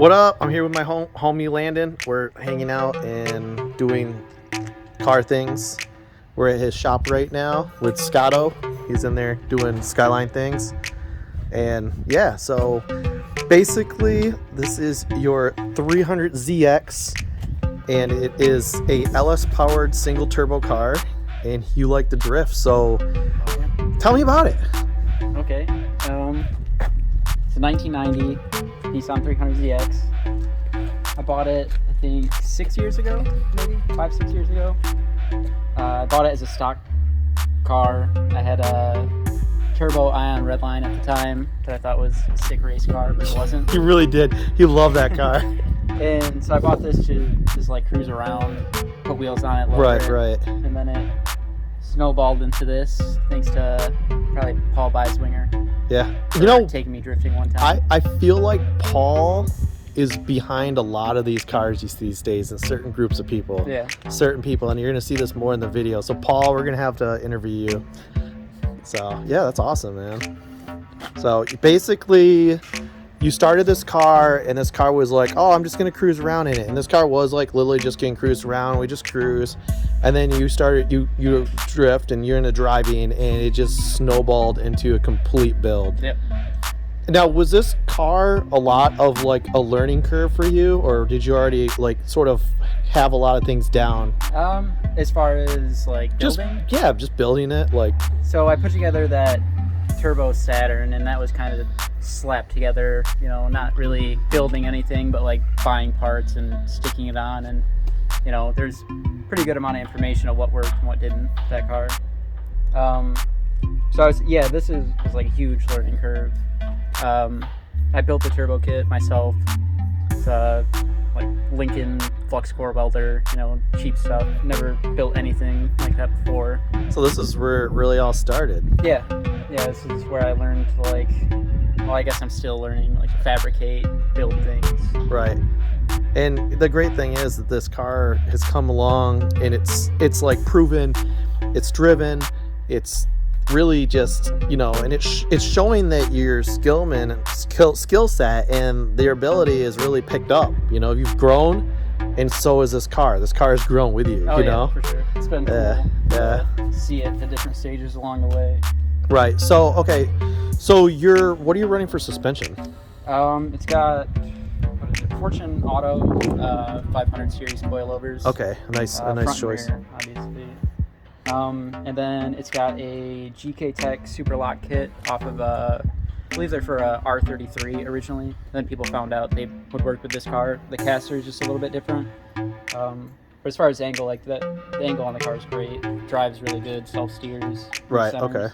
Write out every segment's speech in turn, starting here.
What up? I'm here with my homie Landon. We're hanging out and doing car things. We're at his shop right now with Scotto. He's in there doing Skyline things. And yeah, so basically this is your 300ZX and it is a LS powered single turbo car and you like to drift. So tell me about it. Okay. It's a 1990 Nissan 300ZX. I bought it, I think, 6 years ago, maybe 5-6 years ago. I bought it as a stock car. I had a turbo ion redline at the time that I thought was a sick race car, but it wasn't. He really did. He loved that car. And so I bought this to just like cruise around, put wheels on it, lower it, Right. and then it snowballed into this thanks to probably Paul Beiswinger. Yeah. You know, taking me drifting one time. I feel like Paul is behind a lot of these cars these days in certain groups of people. Yeah. Certain people, and you're going to see this more in the video. So Paul, we're going to have to interview you. So yeah, that's awesome, man. So basically you started this car and this car was like, oh, I'm just going to cruise around in it. And this car was like literally just getting cruised around. We just cruise. And then you started, you drift and you're into driving and it just snowballed into a complete build. Yep. Now, was this car a lot of like a learning curve for you, or did you already like sort of have a lot of things down? As far as like building? Just building it, like. So I put together that Turbo Saturn, and that was kind of slapped together, you know, not really building anything, but like buying parts and sticking it on, and you know, there's pretty good amount of information of what worked and what didn't with that car. So this was like a huge learning curve. I built the turbo kit myself. It's like Lincoln flux core welder, you know, cheap stuff. Never built anything like that before. So this is where it really all started. Yeah, this is where I learned to like, well, I guess I'm still learning like to fabricate, build things. Right. And the great thing is that this car has come along and it's like proven, it's driven, it's really just, you know, and it's showing that your skill set and their ability is really picked up. You know, you've grown, and so is this car. This car has grown with you. Oh, you yeah, know, for sure. It's been cool to see it at different stages along the way. Right. So okay, so what are you running for suspension? It's got Fortune Auto 500 series coilovers. Okay, a nice choice. Rear, obviously. And then it's got a GK Tech Super Lock kit off of I believe they're for a R33 originally. Then people found out they would work with this car. The caster is just a little bit different. But as far as angle, like the angle on the car is great. Drives really good, self-steers. Right, okay.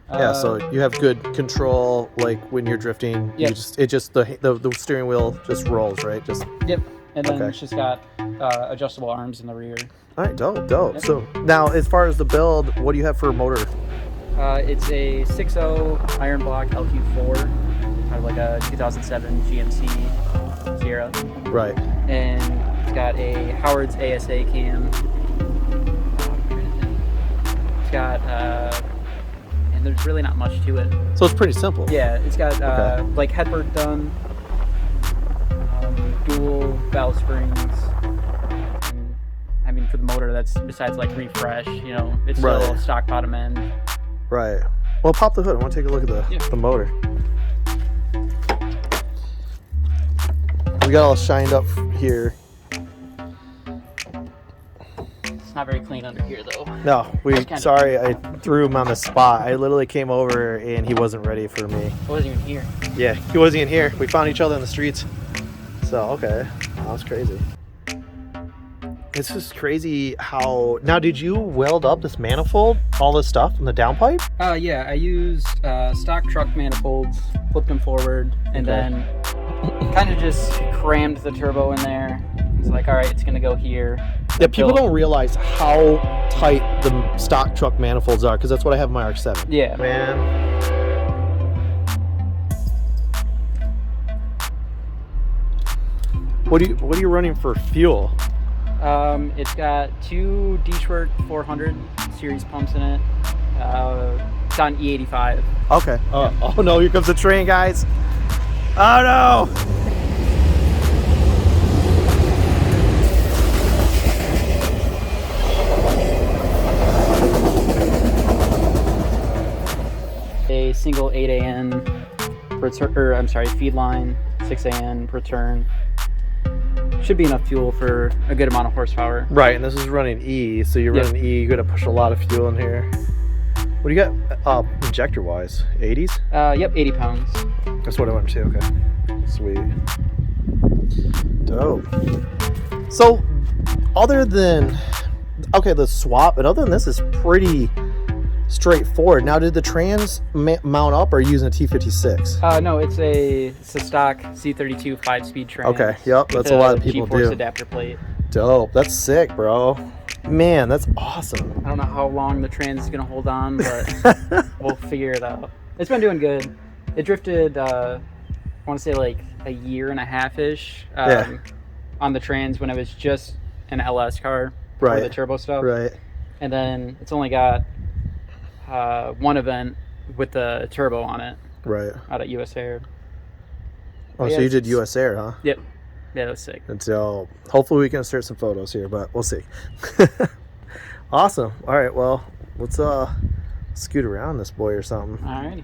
Yeah, so you have good control, like when you're drifting. Yep. The steering wheel just rolls, right? Yep. And then it's just got adjustable arms in the rear. All right, dope. Yep. So now, as far as the build, what do you have for a motor? It's a 6.0 iron block LQ4, kind of like a 2007 GMC Sierra. Right. And it's got a Howard's ASA cam. It's got, and there's really not much to it. So it's pretty simple. Yeah, it's got like headwork done, dual valve springs. And, I mean, for the motor, that's besides like refresh, you know, it's still stock bottom end. Right. Well, pop the hood. I want to take a look at the motor. We got all shined up here. It's not very clean under here, though. No, sorry, I threw him on the spot. I literally came over and he wasn't ready for me. He wasn't even here. Yeah, he wasn't even here. We found each other in the streets. So, okay. That was crazy. It's just crazy how... Now, did you weld up this manifold, all this stuff in the downpipe? Yeah, I used stock truck manifolds, flipped them forward, and then kind of just crammed the turbo in there. It's like, all right, it's going to go here. Yeah, people don't realize how tight the stock truck manifolds are, because that's what I have in my RX-7. Yeah. Man. What are you running for fuel? It's got two Deschwerk 400 series pumps in it. It's on E85. Okay. Oh no, here comes the train, guys. Oh no! feed line, 6AN return. Should be enough fuel for a good amount of horsepower. Right, and this is running E, so you're running E. You got to push a lot of fuel in here. What do you got injector wise? 80s? Yep, 80 pounds. That's what I wanted to. Okay, sweet, dope. So, other than the swap, and other than this is pretty straightforward. Now, did the trans mount up, or are you using a T56? No, it's a stock C32 5-speed trans. Okay, yep, that's a lot of people G-force do. Adapter plate. Dope, that's sick, bro. Man, that's awesome. I don't know how long the trans is gonna hold on, but we'll figure it out. It's been doing good. It drifted, I want to say like a year and a half-ish on the trans when it was just an LS car for the turbo stuff. Right. And then it's only got one event with the turbo on it. Right. Out at US Air. Oh, so you did US Air, huh? Yep. Yeah, that was sick. Until hopefully we can insert some photos here, but we'll see. Awesome. All right, well, let's scoot around this boy or something. All right.